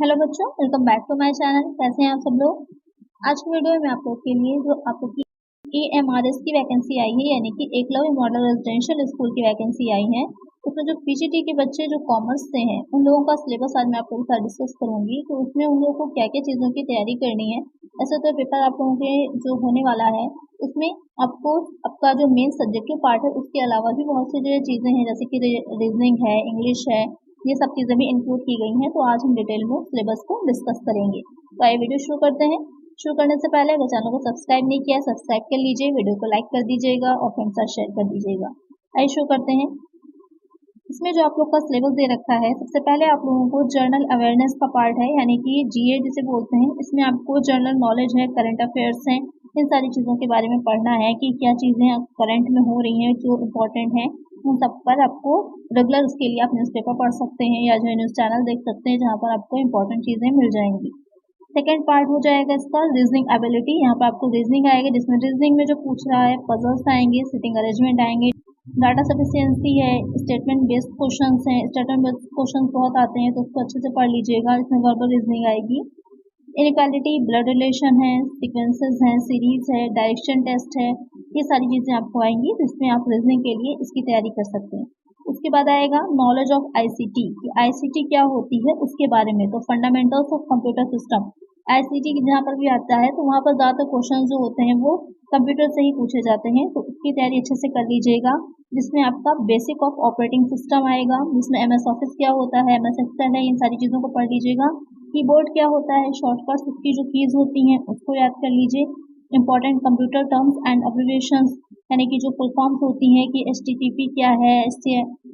Hello बच्चों, welcome back to my channel. कैसे हैं आप सब लोग। आज की वीडियो में आप लोग के लिए जो आप लोग की AMRS की वैकेंसी आई है, यानी कि एकलव्य मॉडल रेजिडेंशियल स्कूल की वैकेंसी आई है, उसमें जो PGT के बच्चे जो कॉमर्स से हैं उन लोगों का सिलेबस आज मैं आप लोगों के साथ डिस्कस करूंगी। तो उसमें उन लोगों को क्या क्या चीज़ों की तैयारी करनी है। ऐसे तो पेपर आप लोगों के जो होने वाला है उसमें आपको आपका जो मेन सब्जेक्टिव पार्ट है उसके अलावा भी बहुत सी जो चीज़ें हैं, जैसे कि रीजनिंग है, इंग्लिश है, ये सब चीज़ें भी इंक्लूड की गई हैं। तो आज हम डिटेल में सिलेबस को डिस्कस करेंगे। तो आइए वीडियो शुरू करते हैं। शुरू करने से पहले अगर चैनल को सब्सक्राइब नहीं किया सब्सक्राइब कर लीजिए, वीडियो को लाइक कर दीजिएगा और फ्रेंड्स साथ शेयर कर दीजिएगा। आइए शुरू करते हैं। इसमें जो आप लोग का सिलेबस दे रखा है, सबसे पहले आप लोगों को जर्नल अवेयरनेस का पार्ट है, यानी कि GA जिसे बोलते हैं। इसमें आपको जनरल नॉलेज है, करंट अफेयर्स हैं, इन सारी चीज़ों के बारे में पढ़ना है कि क्या चीज़ें करंट में हो रही हैं जो इम्पोर्टेंट हैं। उन सब पर आपको रेगुलर उसके लिए आप न्यूज़पेपर पढ़ सकते हैं या जो न्यूज़ चैनल देख सकते हैं जहाँ पर आपको इम्पोर्टेंट चीज़ें मिल जाएंगी। सेकेंड पार्ट हो जाएगा इसका रीजनिंग एबिलिटी। यहाँ पर आपको रीजनिंग आएगा, जिसमें रीजनिंग में जो पूछ रहा है पजल्स आएंगे, सिटिंग अरेंजमेंट आएंगे, डाटा सफिशिएंसी है, स्टेटमेंट बेस्ड क्वेश्चंस हैं। स्टेटमेंट बेस्ड क्वेश्चंस बहुत आते हैं तो उसको अच्छे से पढ़ लीजिएगा। इसमें वर्बल रीजनिंग आएगी। इनइक्वालिटी, ब्लड रिलेशन है, सीक्वेंसेस हैं, सीरीज है, डायरेक्शन टेस्ट है, ये सारी चीज़ें आपको आएंगी जिसमें आप रीजनिंग के लिए इसकी तैयारी कर सकते हैं। उसके बाद आएगा नॉलेज ऑफ ICT कि ICT क्या होती है उसके बारे में। तो fundamentals of computer system ICT जहाँ पर भी आता है तो वहाँ पर ज़्यादातर क्वेश्चन जो होते हैं वो कंप्यूटर से ही पूछे जाते हैं, तो उसकी तैयारी अच्छे से कर लीजिएगा। जिसमें आपका बेसिक ऑफ ऑपरेटिंग सिस्टम आएगा, जिसमें MS ऑफिस क्या होता है, MS एक्सेल है, इन सारी चीज़ों को पढ़ लीजिएगा। कीबोर्ड क्या होता है, शॉर्टकट्स उसकी जो कीज होती हैं उसको याद कर लीजिए। Important computer terms and abbreviations, यानी कि जो फुल फॉर्म्स होती हैं कि HTTP क्या है,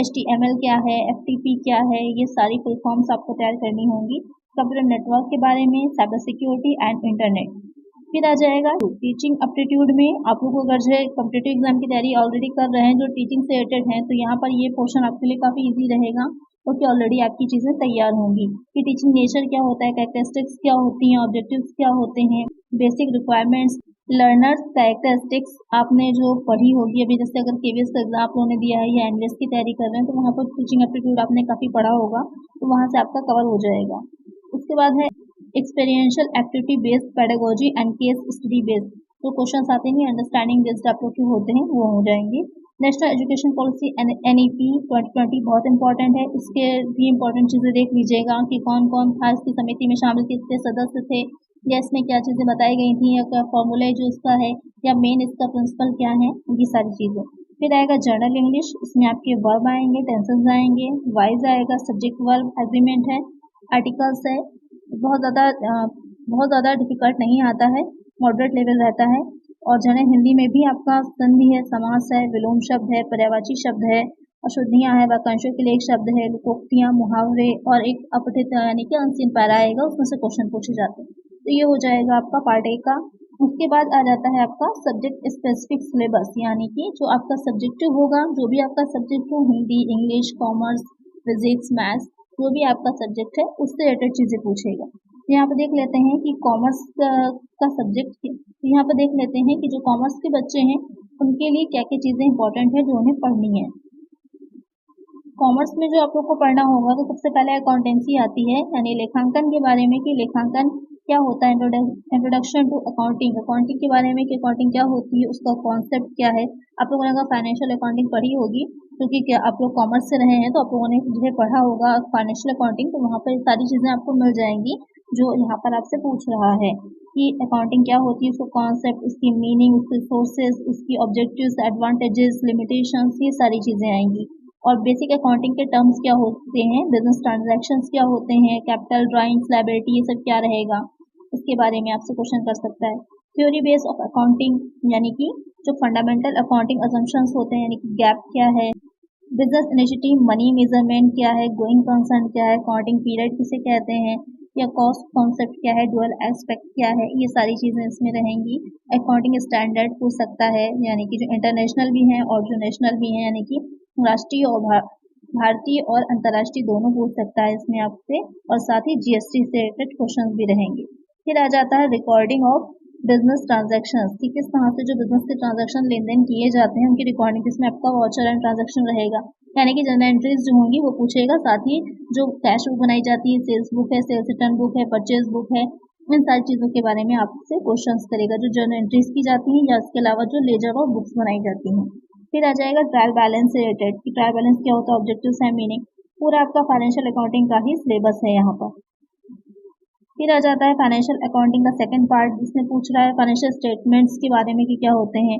HTML क्या है, FTP क्या है, ये सारी फुल फॉर्म्स आपको तैयार करनी होंगी। कंप्यूटर नेटवर्क के बारे में, साइबर सिक्योरिटी एंड इंटरनेट। फिर आ जाएगा टीचिंग एप्टीट्यूड में। आप लोग अगर जो है कॉम्पिटिटिव एग्जाम की तैयारी ऑलरेडी कर रहे हैं, जो टीचिंग से रिलेटेड हैं, तो यहाँ पर ये पोर्शन आपके लिए काफ़ी इजी रहेगा क्योंकि ऑलरेडी आपकी चीज़ें तैयार होंगी कि टीचिंग नेचर क्या होता है, कैरेक्टरिस्टिक्स क्या होती हैं, ऑब्जेक्टिव्स क्या होते हैं, बेसिक रिक्वायरमेंट्स, लर्नर्स कैरेक्टरिस्टिक्स आपने जो पढ़ी होगी अभी। जैसे अगर KVS का एग्जाम आप लोगों ने दिया है या NVS की तैयारी कर रहे हैं तो वहाँ पर टीचिंग एप्टीट्यूड आपने काफ़ी पढ़ा होगा, तो वहाँ से आपका कवर हो जाएगा। उसके बाद है experiential activity based pedagogy and case study based, जो क्वेश्चन आते हैं अंडरस्टैंडिंग बेस्ड आप लोग के होते हैं वो हो जाएंगे। नेशनल एजुकेशन पॉलिसी NEP 2020 बहुत इंपॉर्टेंट है, इसके भी इंपॉर्टेंट चीज़ें देख लीजिएगा कि कौन कौन था इसकी समिति में शामिल, कितने सदस्य थे, या इसमें क्या चीज़ें बताई गई थी, या क्या फॉर्मूला जो इसका है, या मेन इसका प्रिंसिपल क्या है, ये सारी चीज़ें। फिर आएगा जर्नल इंग्लिश, इसमें आपके वर्ब आएंगे, टेंसेस आएंगे, वाइज आएगा, सब्जेक्ट वर्ब एग्रीमेंट है, आर्टिकल्स है। बहुत ज़्यादा डिफिकल्ट नहीं आता है, मॉडरेट लेवल रहता है। और जनरल हिंदी में भी आपका संधि है, समास है, विलोम शब्द है, पर्यायवाची शब्द है, अशुद्धियाँ हैं, वाक्यांशों के लिए एक शब्द है, लोकोक्तियाँ, मुहावरे और एक अपठित यानी कि अनसीन पैरा आएगा, उसमें से क्वेश्चन पूछे जाते हैं। तो ये हो जाएगा आपका पार्ट A का। उसके बाद आ जाता है आपका सब्जेक्ट स्पेसिफिक सिलेबस, यानी कि जो आपका सब्जेक्टिव होगा, जो भी आपका सब्जेक्ट हो, Hindi, English, commerce, physics, maths, जो भी आपका सब्जेक्ट है उससे रिलेटेड चीज़ें पूछेगा। यहाँ पर देख लेते हैं कि कॉमर्स का सब्जेक्ट, यहाँ पर देख लेते हैं कि जो कॉमर्स के बच्चे हैं उनके लिए क्या क्या चीज़ें इंपॉर्टेंट है जो उन्हें पढ़नी है। कॉमर्स में जो आप लोग को पढ़ना होगा तो सबसे पहले अकाउंटेंसी आती है, यानी लेखांकन के बारे में कि लेखांकन क्या होता है, इंट्रोडक्शन टू अकाउंटिंग, अकाउंटिंग के बारे में कि अकाउंटिंग क्या होती है, उसका कॉन्सेप्ट क्या है। आप लोगों ने अगर फाइनेंशियल अकाउंटिंग पढ़ी होगी क्योंकि क्या आप लोग कॉमर्स से रहे हैं तो आप लोगों ने मुझे पढ़ा होगा फाइनेंशियल अकाउंटिंग, तो वहाँ पर सारी चीज़ें आपको मिल जाएंगी जो यहाँ पर आपसे पूछ रहा है कि अकाउंटिंग क्या होती है, उसका कॉन्सेप्ट, उसकी मीनिंग, उसके सोर्सेज, उसकी ऑब्जेक्टिव्स, एडवांटेजेस, लिमिटेशंस, ये सारी चीज़ें आएंगी। और बेसिक अकाउंटिंग के टर्म्स क्या होते हैं, बिजनेस ट्रांजैक्शंस क्या होते हैं, कैपिटल, ड्राइंग्स, लायबिलिटी, ये सब क्या रहेगा, इसके बारे में आपसे क्वेश्चन कर सकता है। थ्योरी बेस ऑफ अकाउंटिंग, यानी कि जो फंडामेंटल अकाउंटिंग असम्पशंस होते हैं, यानी कि गैप क्या है, बिजनेस इनिशिएटिव, मनी मेजरमेंट क्या है, गोइंग कंसर्न क्या है, अकाउंटिंग पीरियड किसे कहते हैं, या कॉस्ट कॉन्सेप्ट क्या है, डुअल एस्पेक्ट क्या है, ये सारी चीज़ें इसमें रहेंगी। अकाउंटिंग स्टैंडर्ड पूछ सकता है, यानी कि जो इंटरनेशनल भी हैं और जो नेशनल भी हैं, यानी कि राष्ट्रीय और भारतीय और अंतर्राष्ट्रीय दोनों पूछ सकता है इसमें आपसे। और साथ ही GST से रिलेटेड क्वेश्चन भी रहेंगे। फिर आ जाता है रिकॉर्डिंग ऑफ बिजनेस ट्रांजैक्शंस कि किस तरह से जो बिजनेस के ट्रांजैक्शन लेन देन किए जाते हैं उनकी रिकॉर्डिंग, जिसमें आपका वाउचर एंड ट्रांजैक्शन रहेगा, यानी कि जनरल एंट्रीज जो होंगी वो पूछेगा। साथ ही जो कैश बुक बनाई जाती है, सेल्स बुक है, सेल्स रिटर्न बुक है, परचेज बुक है, इन सारी चीज़ों के बारे में आपसे क्वेश्चंस करेगा, जो जर्नल एंट्रीज की जाती हैं या इसके अलावा जो लेजर और बुक्स बनाई जाती हैं। फिर आ जाएगा ट्रायल बैलेंस से रिलेटेड कि ट्रायल बैलेंस क्या होता है, ऑब्जेक्टिव्स है, मीनिंग, पूरा आपका फाइनेंशियल अकाउंटिंग का ही सिलेबस है यहाँ पर। फिर आ जाता है फाइनेंशियल अकाउंटिंग का सेकंड पार्ट, जिसमें पूछ रहा है फाइनेंशियल स्टेटमेंट्स के बारे में कि क्या होते हैं,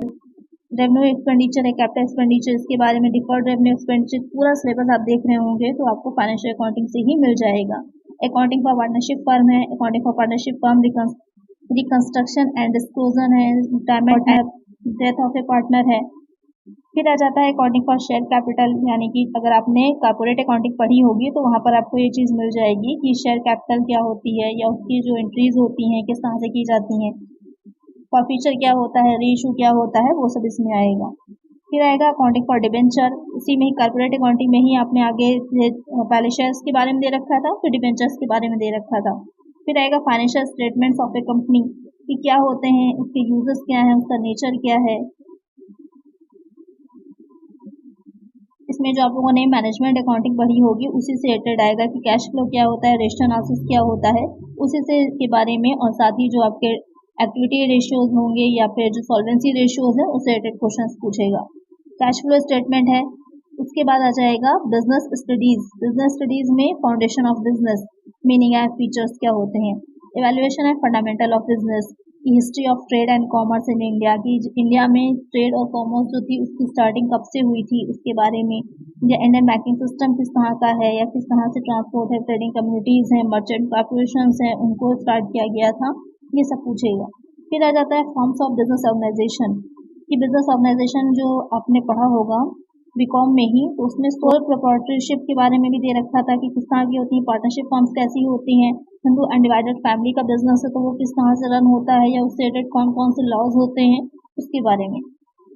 रेवेन्यू एक्सपेंडिचर है, कैपिटल एक्सपेंडिचर, इसके बारे में, डिफर्ड रेवेन्यू एक्सपेंडिचर, पूरा सिलेबस आप देख रहे होंगे तो आपको फाइनेंशियल अकाउंटिंग से ही मिल जाएगा। अकाउंटिंग फॉर पार्टनरशिप फर्म है, accounting for partnership firm, reconstruction and disclosure है, retirement and death of a partner है। फिर आ जाता है अकाउंटिंग फॉर शेयर कैपिटल, यानी कि अगर आपने कॉर्पोरेट अकाउंटिंग पढ़ी होगी तो वहाँ पर आपको ये चीज़ मिल जाएगी कि शेयर कैपिटल क्या होती है या उसकी जो एंट्रीज होती हैं किस तरह से की जाती हैं, फॉरफीचर क्या होता है, रीइशू क्या होता है, वो सब इसमें आएगा। फिर आएगा अकाउंटिंग फॉर डिबेंचर, इसी में ही कॉर्पोरेट अकाउंटिंग में ही आपने आगे पहले शेयर्स के बारे में दे रखा था, फिर डिबेंचर्स के बारे में दे रखा था। फिर आएगा financial statements of A company कि क्या होते हैं, उसके यूजेस क्या है, उसका नेचर क्या है। इसमें जो आप लोगों ने मैनेजमेंट अकाउंटिंग पढ़ी होगी उसी से रिलेटेड आएगा कि कैश फ्लो क्या होता है, रेशियो एनालिसिस क्या होता है, उसी से के बारे में, और साथ ही जो आपके एक्टिविटी रेशियोज होंगे या फिर जो सॉल्वेंसी रेशियोज है उससे रिलेटेड क्वेश्चंस पूछेगा। कैश फ्लो स्टेटमेंट है। उसके बाद आ जाएगा बिजनेस स्टडीज। बिजनेस स्टडीज में foundation of business, meaning and features क्या होते हैं, evaluation and fundamental of business, की history of trade and commerce in India, की इंडिया में ट्रेड और कॉमर्स जो थी उसकी स्टार्टिंग कब से हुई थी उसके बारे में, या इंडियन बैंकिंग सिस्टम किस तरह का है या किस तरह से ट्रांसपोर्ट है, ट्रेडिंग कम्युनिटीज़ हैं, मर्चेंट कॉर्पोरेशंस हैं, उनको स्टार्ट किया गया था, ये सब पूछेगा। फिर आ जाता है फॉर्म्स ऑफ बिजनेस ऑर्गेनाइजेशन कि बिजनेस ऑर्गेनाइजेशन जो आपने पढ़ा होगा बीकॉम में ही, तो उसमें सोल प्रोप्राइटरशिप के बारे में भी दे रखा था कि किस तरह की होती है, पार्टनरशिप फॉर्म्स कैसी होती हैं, हिंदू अनडिवाइडेड फैमिली का बिजनेस है तो वो किस तरह से रन होता है या उससे रिलेटेड कौन कौन से लॉज होते हैं उसके बारे में।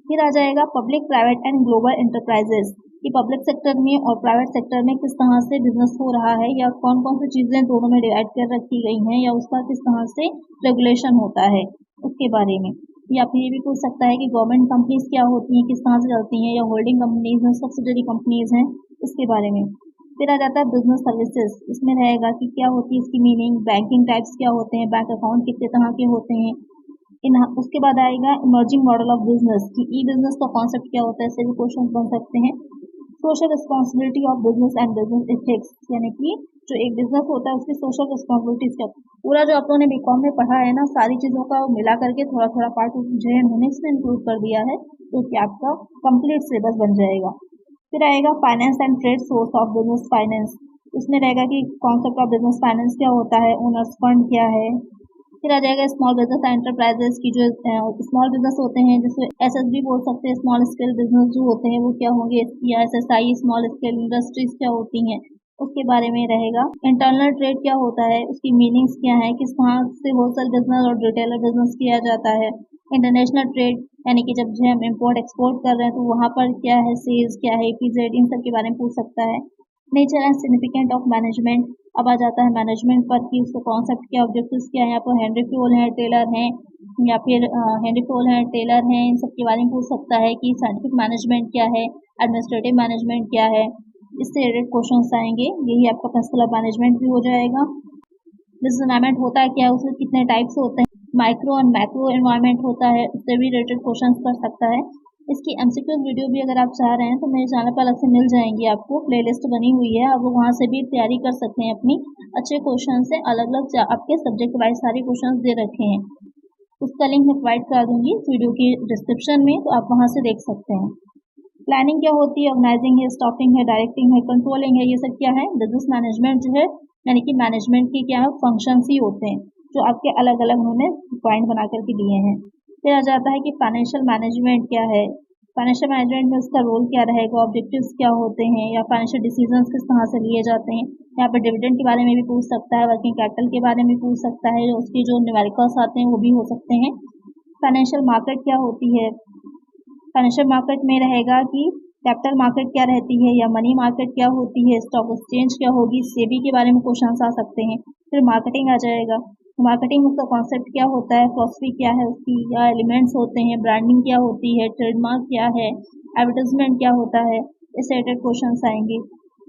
फिर आ जाएगा public private and global enterprises कि पब्लिक सेक्टर में और प्राइवेट सेक्टर में किस तरह से बिजनेस हो रहा है या कौन कौन सी चीज़ें दोनों में डिवाइड कर रखी गई हैं या उसका किस तरह से रेगुलेशन होता है उसके बारे में। या फिर ये भी पूछ सकता है कि गवर्नमेंट कंपनीज क्या होती हैं, किस तरह से चलती हैं, या होल्डिंग कंपनीज हैं, सब्सिडरी कंपनीज हैं, इसके बारे में। फिर आ जाता है बिजनेस सर्विसेज, इसमें रहेगा कि क्या होती है इसकी मीनिंग, बैंकिंग टाइप्स क्या होते हैं, बैंक अकाउंट कितने तरह के होते हैं। उसके बाद आएगा इमर्जिंग मॉडल ऑफ बिजनेस कि ई बिजनेस का कॉन्सेप्ट क्या होता है, इससे भी क्वेश्चन बन सकते हैं। Social responsibility of business and business ethics, यानी कि जो एक बिजनेस होता है उसकी सोशल रिस्पॉन्सिबिलिटीज क्या, पूरा जो आप लोगों ने बीकॉम में पढ़ा है ना, सारी चीज़ों का मिला करके थोड़ा थोड़ा पार्ट जो है उन्होंने इसमें इंक्लूड कर दिया है, तो कि आपका कंप्लीट सिलेबस बन जाएगा। फिर आएगा finance and trade source of business finance, इसमें रहेगा कि कॉन्सेप्ट ऑफ बिजनेस फाइनेंस क्या होता है, ओनर्स फंड क्या है। फिर आ जाएगा स्मॉल बिजनेस एंटरप्राइजेस की जो स्मॉल बिजनेस होते हैं जिसको एसएसबी बोल सकते हैं, स्मॉल स्केल बिजनेस जो होते हैं वो क्या होंगे, या एसएसआई स्मॉल स्केल इंडस्ट्रीज क्या होती हैं उसके बारे में रहेगा। इंटरनल ट्रेड क्या होता है, उसकी मीनिंग्स क्या है, किस तरह से होलसेल बिजनेस और रिटेलर बिजनेस किया जाता है। इंटरनेशनल ट्रेड यानी कि जब जो हम इम्पोर्ट एक्सपोर्ट कर रहे हैं तो वहाँ पर क्या है, सेल्स क्या है, ईपीजेड, इन सब के बारे में पूछ सकता है। Nature and significant of management, अब आ जाता है मैनेजमेंट पर कि उसका कॉन्सेप्ट क्या, ऑब्जेक्टिव्स क्या है। यहाँ पर हेनरी फॉल हैं, टेलर हैं, या फिर हेनरी फॉल हैं, टेलर हैं, इन सब के बारे में पूछ सकता है कि साइंटिफिक मैनेजमेंट क्या है, एडमिनिस्ट्रेटिव मैनेजमेंट क्या है, इससे रिलेटेड क्वेश्चंस आएंगे। यही आपका प्रिंसिपल ऑफ मैनेजमेंट भी हो जाएगा। बिजनेस एनवायरमेंट होता है क्या, उसमें कितने टाइप्स होते हैं, माइक्रो एंड मैक्रो एनवायरमेंट होता है, उससे भी रिलेटेड क्वेश्चन कर सकता है। इसकी एमसीक्यू वीडियो भी अगर आप चाह रहे हैं तो मेरे चैनल पर अलग से मिल जाएंगी, आपको प्लेलिस्ट बनी हुई है, आप वहाँ से भी तैयारी कर सकते हैं अपनी। अच्छे क्वेश्चन से अलग अलग आपके सब्जेक्ट वाइज सारे क्वेश्चन दे रखे हैं, उसका लिंक मैं प्रोवाइड करा दूंगी इस वीडियो की डिस्क्रिप्शन में, तो आप वहाँ से देख सकते हैं। प्लानिंग क्या होती है, ऑर्गेनाइजिंग है, स्टॉकिंग है, डायरेक्टिंग है, कंट्रोलिंग है, ये सब क्या है, बिजनेस मैनेजमेंट जो है, यानी कि मैनेजमेंट के क्या है फंक्शंस ही होते हैं जो आपके अलग अलग उन्होंने पॉइंट बना करके दिए हैं। फिर आ जाता है कि फाइनेंशियल मैनेजमेंट क्या है, फाइनेंशियल मैनेजमेंट में उसका रोल क्या रहेगा, ऑब्जेक्टिव्स क्या होते हैं, या फाइनेंशियल डिसीजंस किस तरह से लिए जाते हैं। यहाँ पर डिविडेंड के बारे में भी पूछ सकता है, वर्किंग कैपिटल के बारे में पूछ सकता है, उसकी जो न्यूमेरिकल्स आते हैं वो भी हो सकते हैं। फाइनेंशियल मार्केट क्या होती है, फाइनेंशियल मार्केट में रहेगा कि कैपिटल मार्केट क्या रहती है या मनी मार्केट क्या होती है, स्टॉक एक्सचेंज क्या होगी, सेबी के बारे में क्वेश्चन आ सकते हैं। फिर मार्केटिंग आ जाएगा मार्केटिंग उसका कॉन्सेप्ट क्या होता है, फिलॉसफी क्या है उसकी, या एलिमेंट्स होते हैं, ब्रांडिंग क्या होती है, ट्रेडमार्क क्या है, एडवर्टाइजमेंट क्या होता है, इससे रिलेटेड क्वेश्चन आएंगे।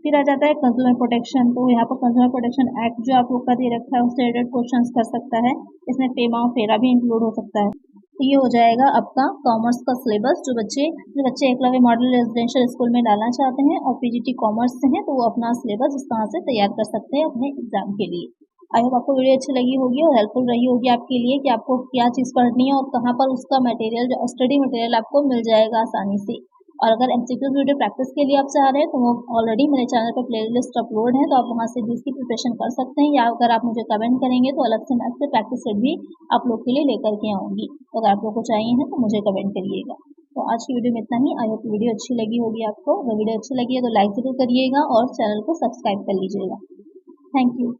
फिर आ जाता है कंज्यूमर प्रोटेक्शन। तो यहाँ पर कंज्यूमर प्रोटेक्शन एक्ट जो आप लोग का दे रखा है उससे रिलेटेड क्वेश्चन कर सकता है। इसमें फेमा और फेरा भी इंक्लूड हो सकता है। तो ये हो जाएगा आपका कॉमर्स का सिलेबस। जो बच्चे एकलव्य मॉडल रेजिडेंशियल स्कूल में डालना चाहते हैं और पीजीटी कॉमर्स से हैं तो वो अपना सिलेबस इस तरह से तैयार कर सकते हैं अपने एग्जाम के लिए। आई होप आपको वीडियो अच्छी लगी होगी और हेल्पफुल रही होगी आपके लिए कि आपको क्या चीज़ पढ़नी है और कहाँ पर उसका मटेरियल, जो स्टडी मटेरियल आपको मिल जाएगा आसानी से। और अगर एमसीक्यू वीडियो प्रैक्टिस के लिए आप चाह रहे हैं तो वो ऑलरेडी मेरे चैनल पर प्लेलिस्ट अपलोड है, तो आप वहां से भी इसकी प्रिपरेशन कर सकते हैं। या अगर आप मुझे कमेंट करेंगे तो अलग से मैं इससे प्रैक्टिस सेट भी आप लोग के लिए लेकर के आऊँगी। तो अगर आप लोग को चाहिए है तो मुझे कमेंट करिएगा। तो आज की वीडियो में इतना ही। आई होप वीडियो अच्छी लगी होगी आपको। अगर वीडियो अच्छी लगी है तो लाइक जरूर करिएगा और चैनल को सब्सक्राइब कर लीजिएगा। Thank you.